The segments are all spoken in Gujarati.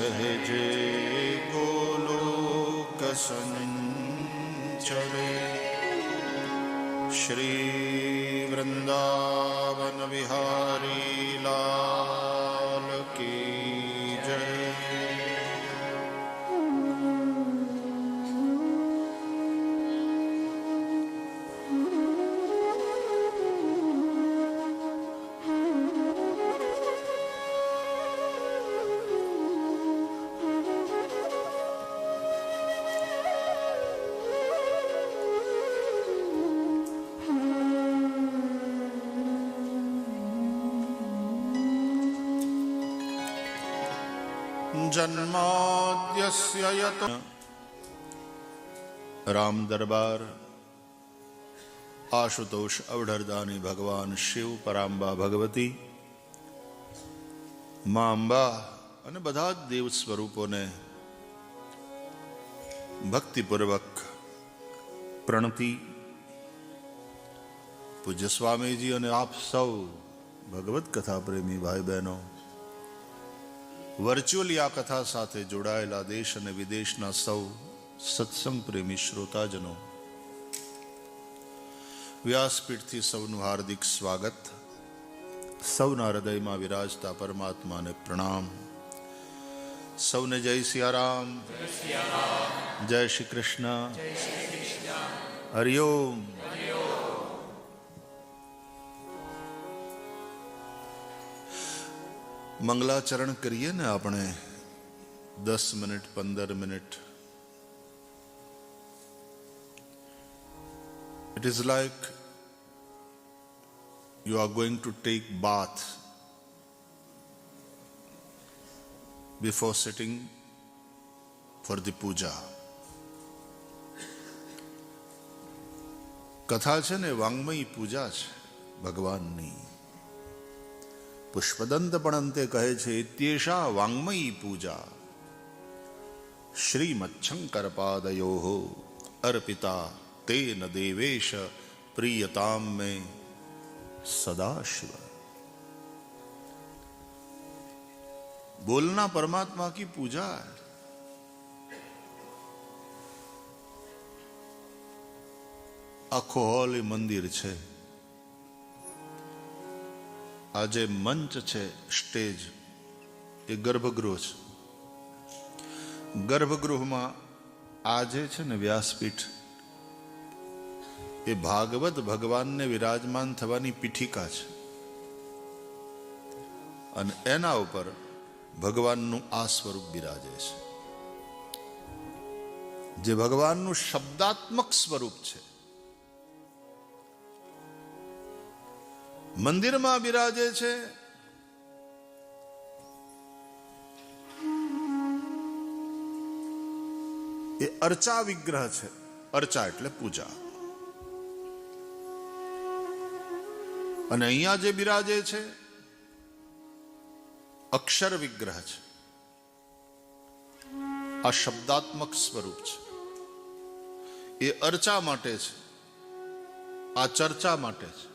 સહજે ગોલોક સંચરે શ્રી વૃંદાવન વિહારી લાલ કી જય. જન્માદ્યસ્ય યત રામ દરબાર આશુતોષ અવઢરદાની ભગવાન શિવ પરાંબા ભગવતી મા અંબા અને બધા જ દેવ સ્વરૂપોને ભક્તિપૂર્વક પ્રણતિ. પૂજ્ય સ્વામીજી અને આપ સૌ ભગવત કથા પ્રેમી ભાઈ બહેનો, વર્ચ્યુઅલી આ કથા સાથે જોડાયેલા દેશ અને વિદેશના સૌ સત્સંગ પ્રેમી શ્રોતાજનો, વ્યાસપીઠથી સૌનું હાર્દિક સ્વાગત. સૌના હૃદયમાં વિરાજતા પરમાત્માને પ્રણામ. સૌને જય સિયારામ, જય શ્રી કૃષ્ણ, હરિઓમ. મંગલાચરણ કરીએ ને આપણે 10 minute 15 minute. It is like you are going to take bath before sitting for the puja. કથા છે ને વાંગ્મયી પૂજા છે ભગવાનની. પુષ્પદંત પણ અંતે કહે છે ઇત્યેષા વાંગ્મયી પૂજા શ્રીમચ્છંકર પાદયો અર્પિતા તેન દેવેશ પ્રિયતામ મે સદાશિવ. બોલના પરમાત્મા કી પૂજા. આખો હોલ એ મંદિર છે. આ જે મંચ છે, સ્ટેજ, એ ગર્ભગૃહ છે. ગર્ભગૃહમાં આ જે છે ને વ્યાસપીઠ, એ ભાગવત ભગવાનને વિરાજમાન થવાની પીઠિકા છે. અને એના ઉપર ભગવાનનું આ સ્વરૂપ બિરાજે છે, જે ભગવાનનું શબ્દાત્મક સ્વરૂપ છે. મંદિરમાં બિરાજે છે એ અર્ચા વિગ્રહ છે. અર્ચા એટલે પૂજા. અને અહીંયા જે બિરાજે છે અક્ષર વિગ્રહ છે. આ શબ્દાત્મક સ્વરૂપ છે. એ અર્ચા માટે છે, આ ચર્ચા માટે છે.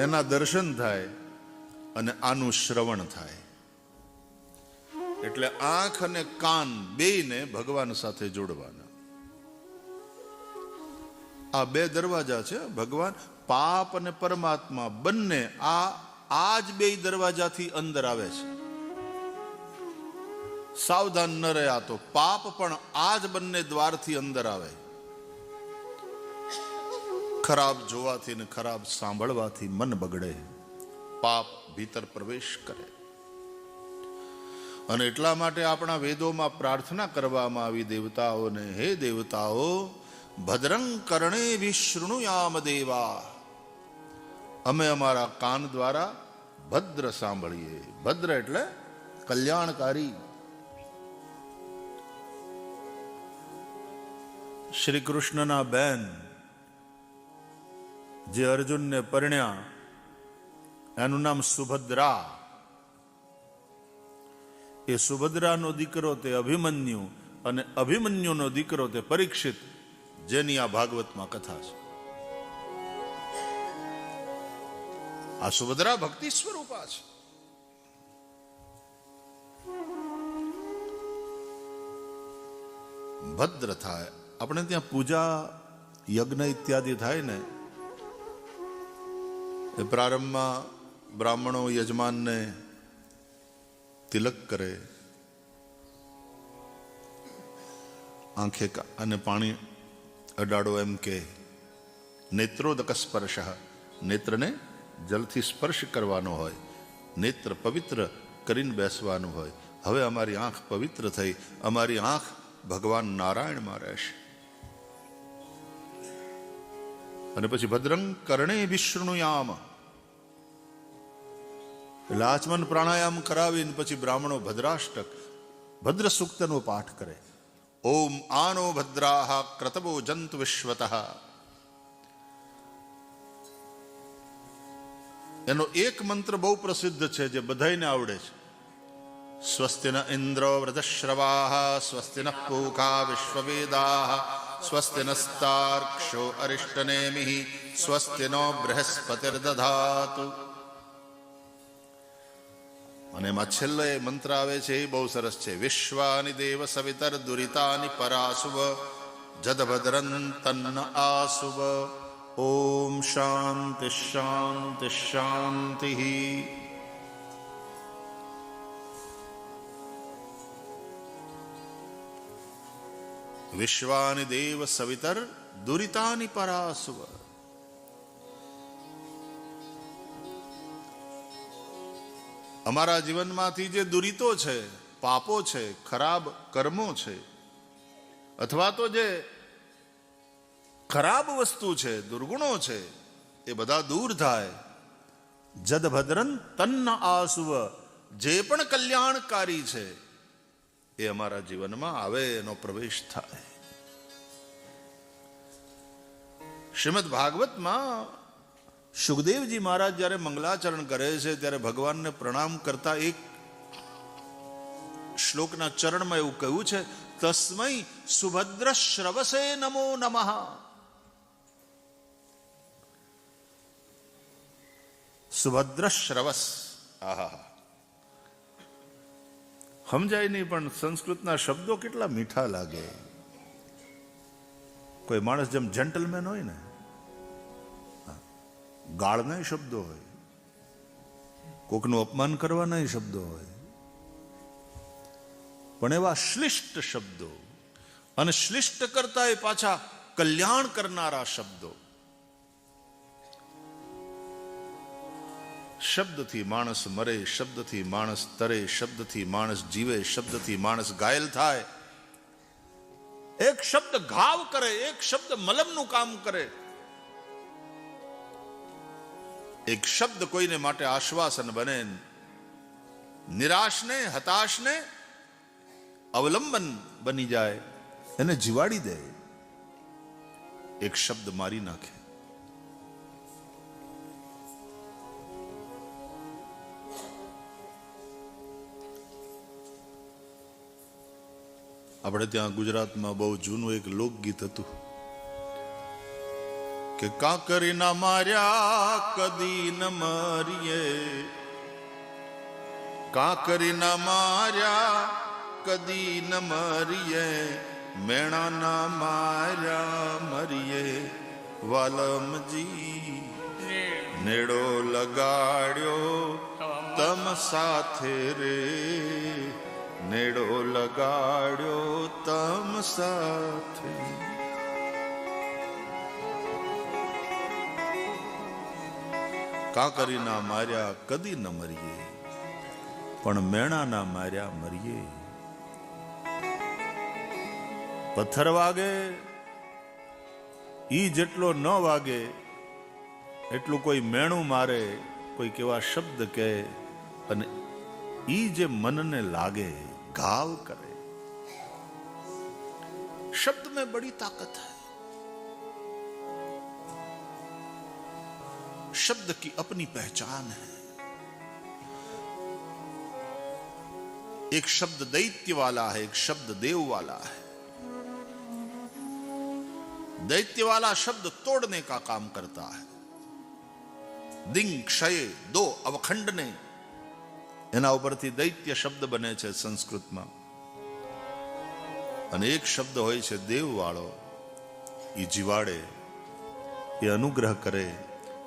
એના દર્શન થાય અને આનું શ્રવણ થાય. એટલે આંખ અને કાન બેયને ભગવાન સાથે જોડવાના. આ બે દરવાજા છે. ભગવાન, પાપ અને પરમાત્મા બંને આ જ બે દરવાજાથી અંદર આવે છે. સાવધાન ન રહ્યા તો પાપ પણ આ જ બંને દ્વારથી અંદર આવે. ખરાબ જોવાથી ને ખરાબ સાંભળવાથી મન બગડે, પાપ ભીતર પ્રવેશ કરે. અને એટલા માટે આપણા વેદોમાં પ્રાર્થના કરવામાં આવી દેવતાઓને, હે દેવતાઓ, ભદ્રં કર્ણે વિશૃણુયામ દેવા. અમે અમારા કાન દ્વારા ભદ્ર સાંભળીએ. ભદ્ર એટલે કલ્યાણકારી. શ્રી કૃષ્ણના બેન જે અર્જુનને પરણ્યા, એનું નામ સુભદ્રા. એ સુભદ્રાનો દીકરો તે અભિમન્યુ, અને અભિમન્યુનો દીકરો તે પરીક્ષિત, જેની આ ભાગવતમાં કથા છે. આ સુભદ્રા ભક્તિ સ્વરૂપા છે. ભદ્ર થાય. આપણે ત્યાં પૂજા યજ્ઞ ઇત્યાદિ થાય ને, એ પ્રારંભમાં બ્રાહ્મણો યજમાનને તિલક કરે, આંખે અને પાણી અડાડો એમ કે નેત્રોદક સ્પર્શ, નેત્રને જલથી સ્પર્શ કરવાનો હોય, નેત્ર પવિત્ર કરીને બેસવાનું હોય. હવે અમારી આંખ પવિત્ર થઈ, અમારી આંખ ભગવાન નારાયણમાં રહેશે. અને પછી ભદ્રં કર્ણે વિષ્ણુયામ, એટલે આચમન પ્રાણાયામ કરાવીને પછી બ્રાહ્મણો ભદ્રાષ્ટક ભદ્ર સૂક્તનો પાઠ કરે. ઓમ આનો ભદ્રાહ ક્રતવો જંતુ વિશ્વતઃ. એનો એક મંત્ર બહુ પ્રસિદ્ધ છે જે બધાઈને આવડે છે. સ્વસ્તિ ન ઇન્દ્રો વૃધશ્રવાઃ, સ્વસ્તિ ન પૂષા વિશ્વવેદાઃ, સ્વસ્તિ નસ્તાર્ક્ષ્યો અરિષ્ટનેમિઃ, સ્વસ્તિ નો બૃહસ્પતિર્દધાતુ. અને એમાં છેલ્લો મંત્ર આવે છે એ બહુ સરસ છે. વિશ્વાનિ દેવ સવિતર દુરિતાનિ પરાસુવ, જદભદ્રન તન્ન આસુવ. ઓમ શાંતિ શાંતિ શાંતિ. વિશ્વાનિ દેવ સવિતર દુરિતાનિ પરાસુવ. અમારા જીવનમાંથી જે દુરિતો છે, પાપો છે, ખરાબ કર્મો છે, અથવા તો જે ખરાબ વસ્તુ છે, દુર્ગુણો છે, એ બધા દૂર થાય. જદભદ્રન તન્ન આસુવ, જે પણ કલ્યાણકારી છે એ અમારા જીવનમાં આવે, એનો પ્રવેશ થાય. શ્રીમદ ભાગવતમાં સુખદેવજી મહારાજ જ્યારે મંગલાચરણ કરે છે ત્યારે ભગવાનને પ્રણામ કરતા એક શ્લોકના ચરણમાં એવું કહ્યું છે, તસ્મૈ સુભદ્ર શ્રવસે નમો નમઃ. સુભદ્ર શ્રવસ, આહા, સમજાય નહીં પણ સંસ્કૃતના શબ્દો કેટલા મીઠા લાગે. કોઈ માણસ જેમ જેન્ટલમેન હોય ને, ગાળના શબ્દો હોય, કોકનું અપમાન કરવાના શબ્દો હોય, પણ એવા શ્લિષ્ટ શબ્દો, અને શ્લિષ્ટ કરતા એ પાછા કલ્યાણ કરનારા શબ્દો. શબ્દથી માણસ મરે, શબ્દથી માણસ તરે, શબ્દથી માણસ જીવે, શબ્દથી માણસ ઘાયલ થાય. એક શબ્દ ઘાવ કરે, એક શબ્દ મલમનું કામ કરે, એક શબ્દ કોઈને માટે આશ્વાસન બને, નિરાશને હતાશને અવલંબન બની જાય, એને જીવાડી દે. એક શબ્દ મારી નાખે. આપણે ત્યાં ગુજરાતમાં બહુ જૂનું એક લોકગીત હતું કે કાંકરી ના માર્યા કદી ન મરીએ, કાંકરી ના માર્યા કદી ન મરીએ, મેણા ના માર્યા મરીએ, વાલમજી નેડો લગાડ્યો તમ સાથે રે, નેડો લગાડ્યો તમ સાથે. કાંકરી ના માર્યા કદી ન મરીએ, પણ મેણા ના માર્યા મરીએ. પથ્થર વાગે ઈ જેટલો ન વાગે એટલું કોઈ મેણું મારે, કોઈ કેવા શબ્દ કહે, અને ઈ જે મનને લાગે, घाव करे. शब्द में बड़ी ताकत है. शब्द की अपनी पहचान है. एक शब्द दैत्य वाला है, एक शब्द देव वाला है. दैत्य वाला शब्द तोड़ने का काम करता है, દિંગ ક્ષય દો અવખંડને, એના ઉપરથી દૈત્ય શબ્દ બને છે સંસ્કૃતમાં. અને એક શબ્દ હોય છે દેવ વાળો, એ જીવાડે, એ અનુગ્રહ કરે,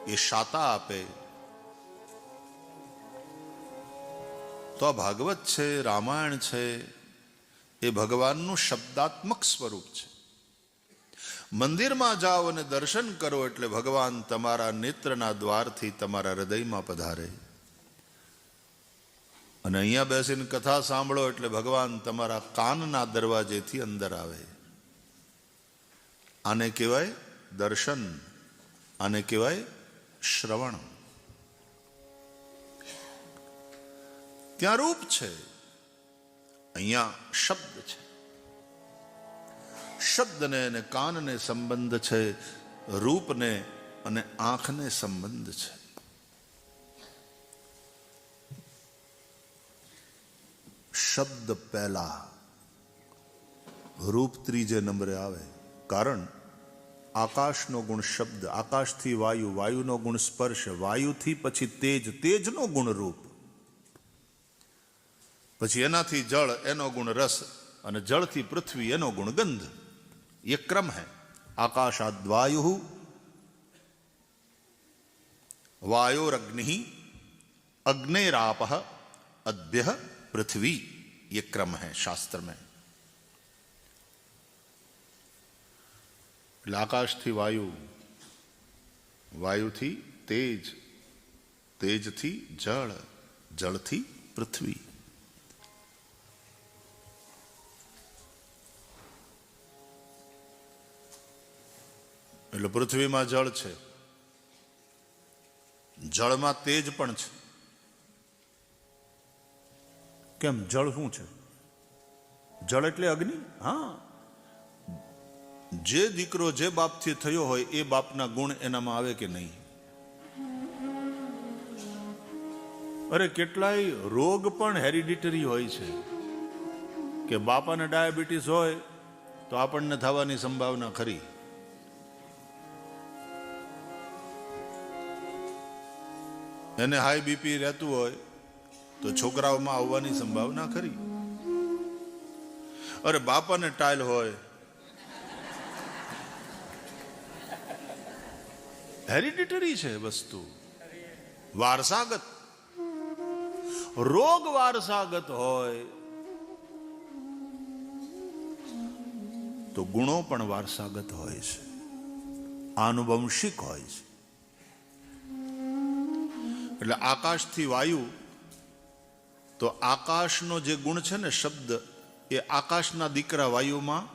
એ શાતા આપે. તો આ ભાગવત છે, રામાયણ છે, એ ભગવાનનું શબ્દાત્મક સ્વરૂપ છે. મંદિરમાં જાઓ અને દર્શન કરો એટલે ભગવાન તમારા નેત્રના દ્વારથી તમારા હૃદયમાં પધારે. અને અહીંયા બેસીને કથા સાંભળો એટલે ભગવાન તમારા કાનના દરવાજેથી અંદર આવે. આને કહેવાય દર્શન, આને કહેવાય શ્રવણ. ત્યાં રૂપ છે, અહીંયા શબ્દ છે. શબ્દને અને કાનને સંબંધ છે, રૂપને અને આંખને સંબંધ છે. શબ્દ પહેલા, રૂપ ત્રીજે નંબરે આવે. કારણ આકાશનો ગુણ શબ્દ, આકાશથી વાયુ, વાયુનો ગુણ સ્પર્શ, વાયુથી પછી તેજ, તેજનો ગુણ રૂપ, પછી એનાથી જળ, એનો ગુણ રસ, અને જળથી પૃથ્વી, એનો ગુણ ગંધ. ये क्रम है. आकाशाद वायु, वायोरग्नि, अग्नेराप, अद्भ्य पृथ्वी. ये क्रम है शास्त्र में. એટલે આકાશથી વાયુ, વાયુથી તેજ, તેજથી જળ, જળથી પૃથ્વી. એટલે પૃથ્વીમાં જળ છે, જળમાં તેજ પણ છે. કેમ? જળ શું છે? જળ એટલે અગ્નિ. હા, જે દીકરો જે બાપથી થયો હોય એ બાપના ગુણ એનામાં આવે કે નહીં? અરે કેટલાય રોગ પણ હેરિડિટરી હોય છે, કે બાપાને ડાયાબિટીસ હોય તો આપણને થવાની સંભાવના ખરી. એને હાઈ બીપી રહેતું હોય તો છોકરાઓમાં આવવાની સંભાવના ખરી. અરે બાપાને ટાઇલ હોય, હેરિડિટરી છે વસ્તુ, વારસાગત. રોગ વારસાગત હોય તો ગુણો પણ વારસાગત હોય છે, આનુવંશિક હોય છે. એટલે આકાશથી વાયુ, તો આકાશનો જે ગુણ છે ને શબ્દ, એ આકાશના દીકરા વાયુમાં